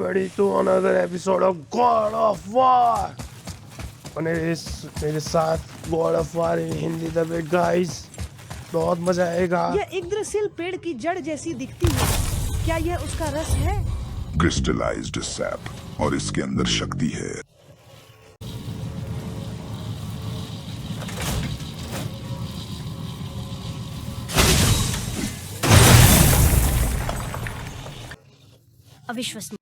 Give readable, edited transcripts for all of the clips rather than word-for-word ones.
ready to another episode of God of War. और मेरे साथ God of War in Hindi दबे guys. बहुत मजा आएगा। यह यग्द्रसिल पेड़ की जड़ जैसी दिखती है, क्या यह उसका रस है? क्रिस्टलाइज्ड सैप, और इसके अंदर शक्ति है। अविश्वसनीय।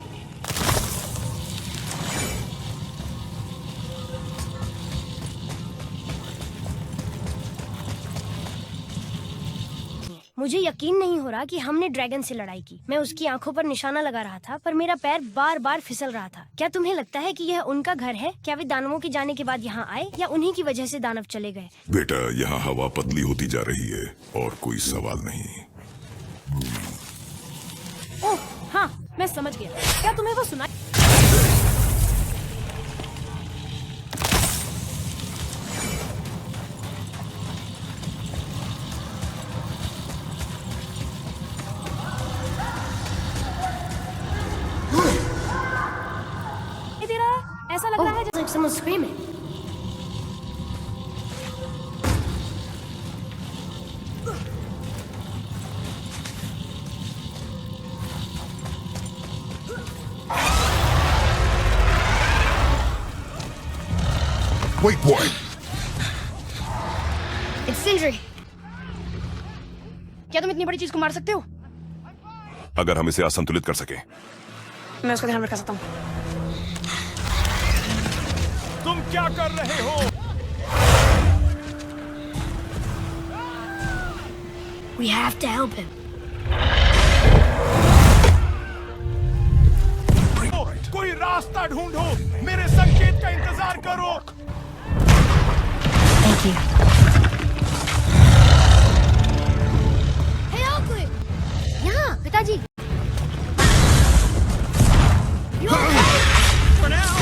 मुझे यकीन नहीं हो रहा कि हमने ड्रैगन से लड़ाई की। मैं उसकी आंखों पर निशाना लगा रहा था, पर मेरा पैर बार बार फिसल रहा था। क्या तुम्हें लगता है कि यह उनका घर है? क्या वे दानवों के जाने के बाद यहाँ आए, या उन्हीं की वजह से दानव चले गए? बेटा, यहाँ हवा पतली होती जा रही है और कोई सवाल नहीं। ओह हाँ, मैं समझ गया। क्या तुम्हें वो सुना? ऐसा लग रहा है जैसे someone screaming. Wait, boy. It's Sindri. क्या तुम इतनी बड़ी चीज को मार सकते हो? अगर हम इसे असंतुलित कर सके। मैं उसका ध्यान रख सकता हूँ। तुम क्या कर रहे हो? We have to help him. कोई रास्ता ढूंढो, मेरे संकेत का इंतजार करो। Thank you. Hey, Oakley! यहाँ, पिताजी। You okay? For now.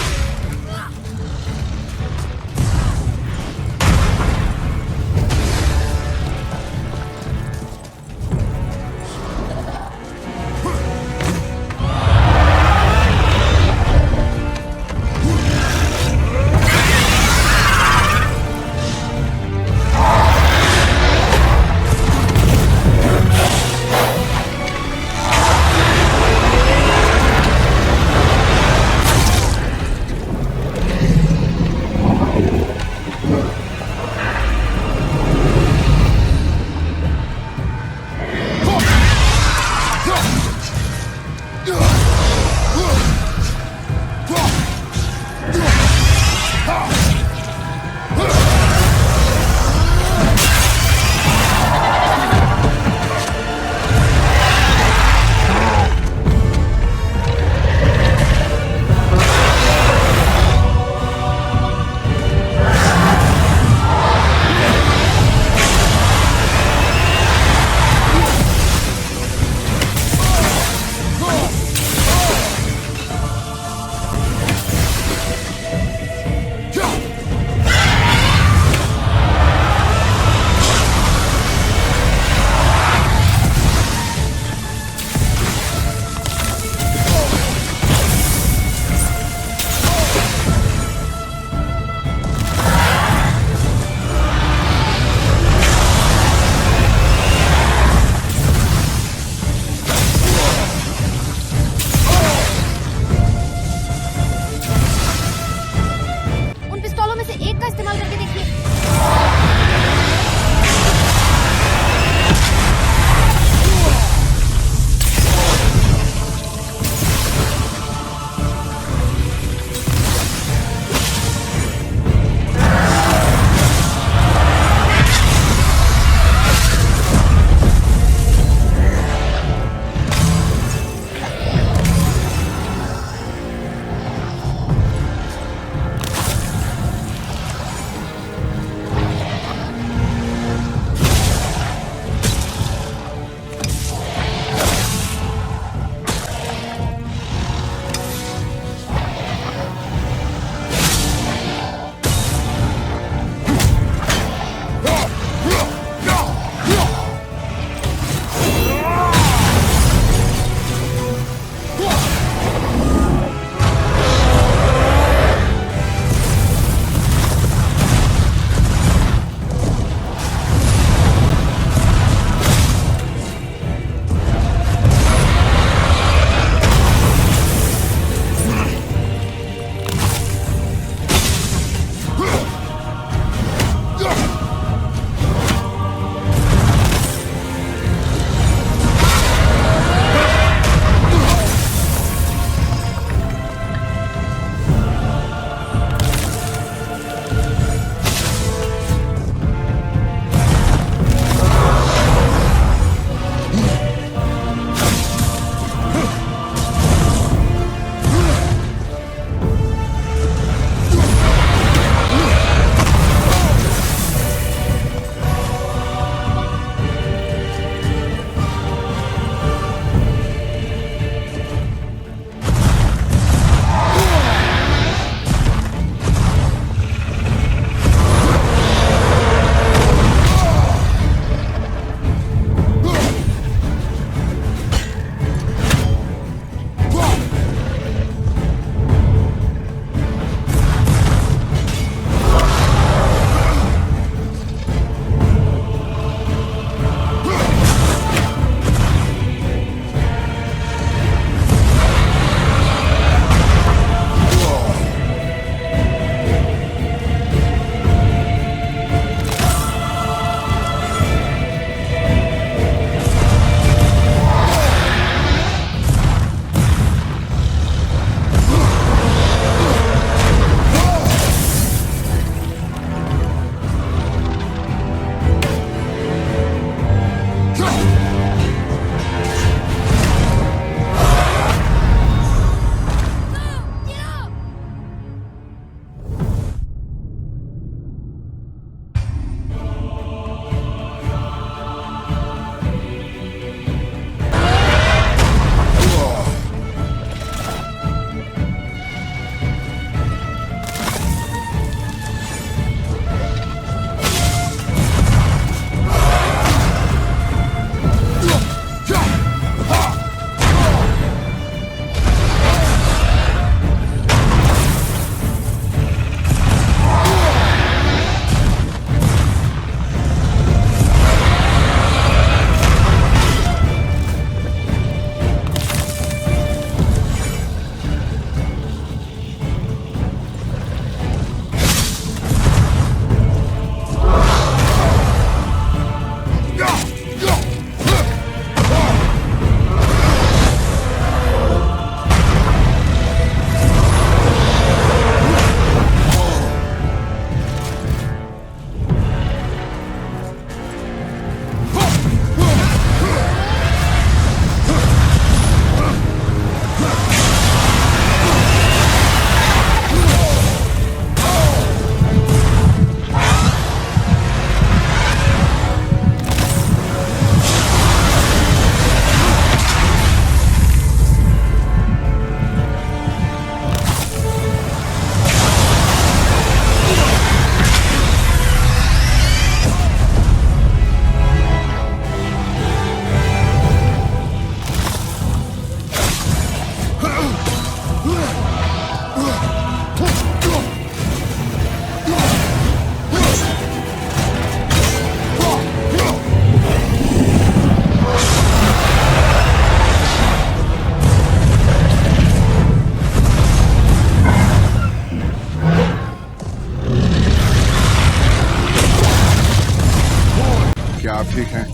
क्या आप ठीक हैं?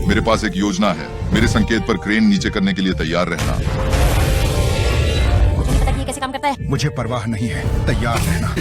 मेरे पास एक योजना है। मेरे संकेत पर क्रेन नीचे करने के लिए तैयार रहना। मुझे नहीं पता कि ये कैसे काम करता है। मुझे परवाह नहीं है, तैयार रहना।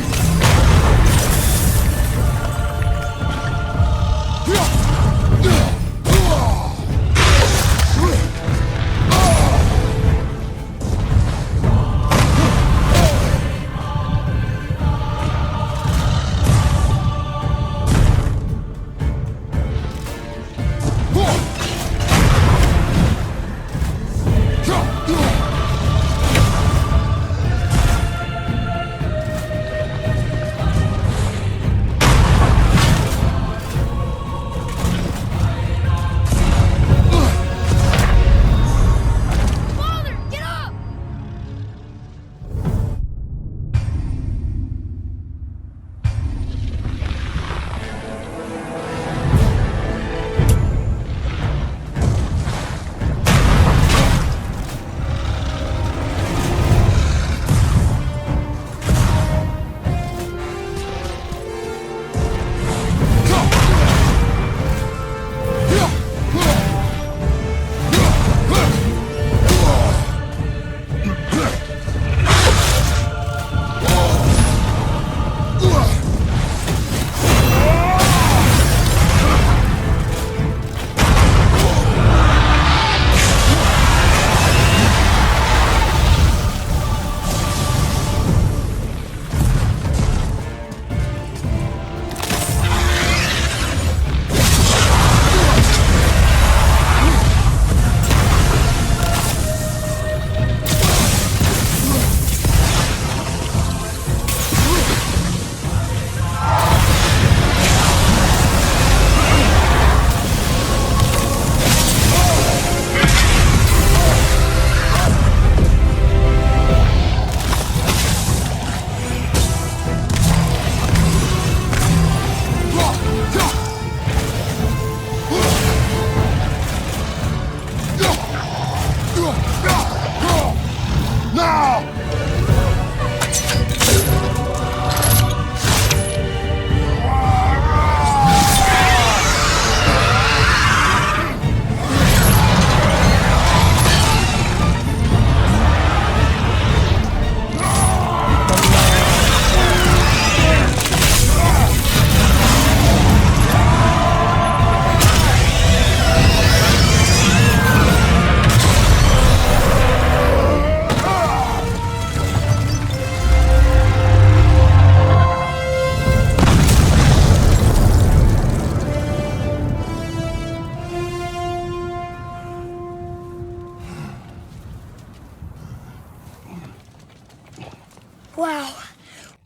वाह,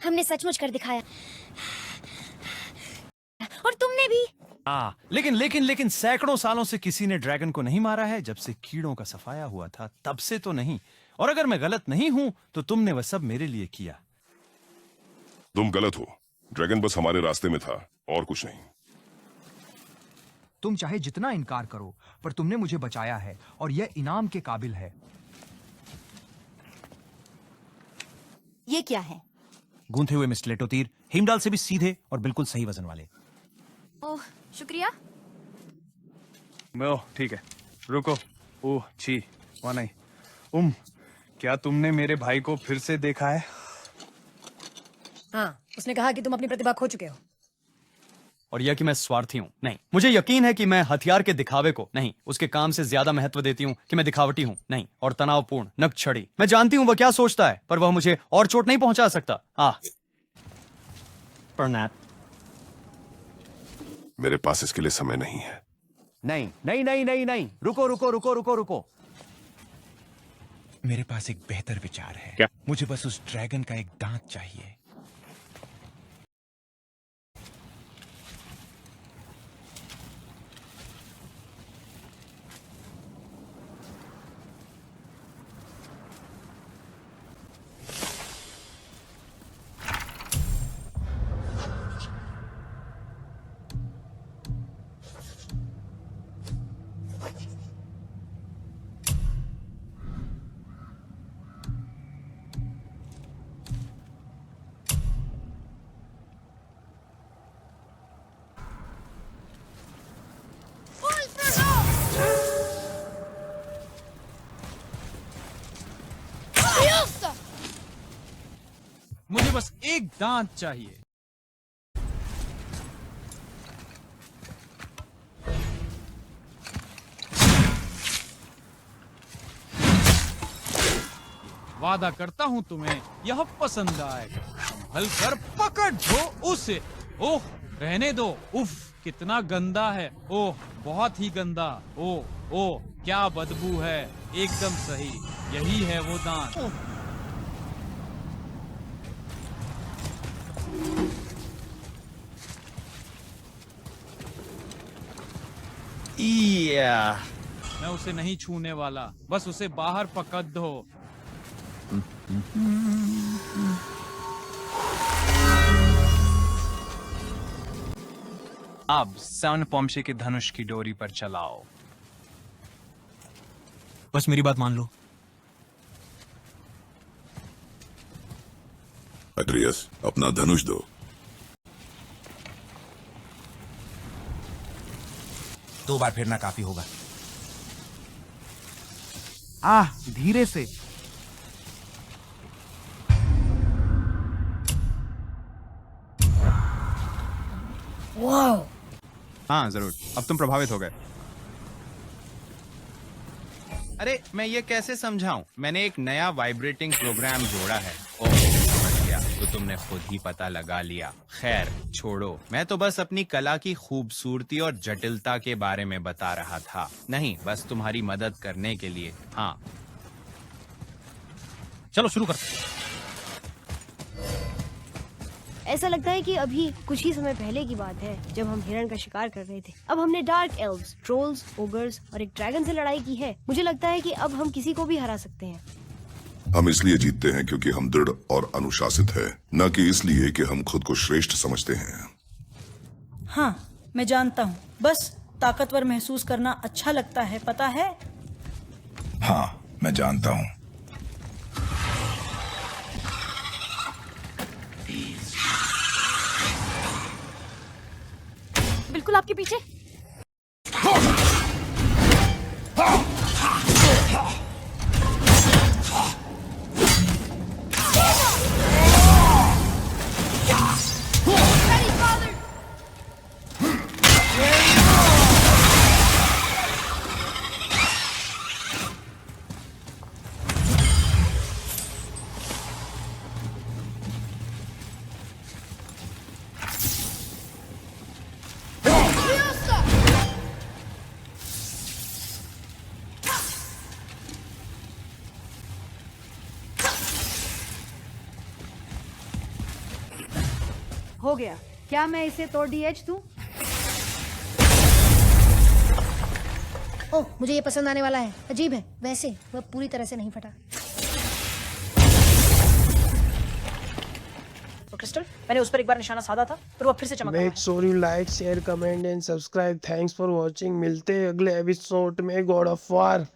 हमने सचमुच कर दिखाया। और तुमने भी। लेकिन सैकड़ों सालों से किसी ने ड्रैगन को नहीं मारा है। जब से कीड़ों का सफाया हुआ था तब से तो नहीं। और अगर मैं गलत नहीं हूं तो तुमने वह सब मेरे लिए किया। तुम गलत हो। ड्रैगन बस हमारे रास्ते में था और कुछ नहीं। तुम चाहे जितना इनकार करो, पर तुमने मुझे बचाया है और यह इनाम के काबिल है। ये क्या है? गूंथे हुए मिस्लेटो तीर, हिमडाल से भी सीधे और बिल्कुल सही वजन वाले। ओह, शुक्रिया। ठीक है, रुको। ओह छी, वहां नहीं। क्या तुमने मेरे भाई को फिर से देखा है? हाँ, उसने कहा कि तुम अपनी प्रतिभा खो चुके हो। और यह कि मैं स्वार्थी हूं? नहीं, मुझे यकीन है कि मैं हथियार के दिखावे को नहीं, उसके काम से ज्यादा महत्व देती हूं कि मैं दिखावटी हूं नहीं, और तनावपूर्ण नकछड़ी। मैं जानती हूं वह क्या सोचता है, पर वह मुझे और चोट नहीं पहुंचा सकता। मेरे पास इसके लिए समय नहीं है। नहीं नहीं नहीं नहीं नहीं, रुको रुको रुको रुको रुको। मेरे पास एक बेहतर विचार है। क्या? मुझे बस उस ड्रैगन का एक दांत चाहिए। एक दांत चाहिए। वादा करता हूँ तुम्हें यह पसंद आएगा। संभल कर पकड़ दो उसे। ओह, रहने दो। उफ, कितना गंदा है। ओह, बहुत ही गंदा। ओह ओह, क्या बदबू है। एकदम सही, यही है वो दांत। मैं उसे नहीं छूने वाला, बस उसे बाहर पकड़ दो। अब सन पोम्शे के धनुष की डोरी पर चलाओ। बस मेरी बात मान लो। अट्रियस, अपना धनुष दो। दो बार फेरना काफी होगा। धीरे से। हाँ जरूर, अब तुम प्रभावित हो गए। अरे मैं ये कैसे समझाऊं? मैंने एक नया वाइब्रेटिंग प्रोग्राम जोड़ा है। ओह, समझ गया, तो तुमने खुद ही पता लगा लिया। खैर छोड़ो, मैं तो बस अपनी कला की खूबसूरती और जटिलता के बारे में बता रहा था। नहीं, बस तुम्हारी मदद करने के लिए। हाँ चलो शुरू करते हैं। ऐसा लगता है कि अभी कुछ ही समय पहले की बात है जब हम हिरण का शिकार कर रहे थे। अब हमने डार्क एल्व्स, ट्रोल्स, ओगर्स और एक ड्रैगन से लड़ाई की है। मुझे लगता है कि अब हम किसी को भी हरा सकते हैं। हम इसलिए जीतते हैं क्योंकि हम दृढ़ और अनुशासित हैं, न कि इसलिए कि हम खुद को श्रेष्ठ समझते हैं। हाँ, मैं जानता हूँ। बस ताकतवर महसूस करना अच्छा लगता है, पता है? हाँ, मैं जानता हूँ। बिल्कुल आपके पीछे। हो गया। क्या मैं इसे तोड़ डीएच दूं? ओह, मुझे ये पसंद आने वाला है। अजीब है, वैसे वह पूरी तरह से नहीं फटा। तो क्रिस्टल, मैंने उस पर एक बार निशाना साधा था, पर वो फिर से चमक रहा है। Make sure you like, share, comment and subscribe. Thanks for watching. मिलते हैं अगले एपिसोड में गॉड ऑफ वॉर।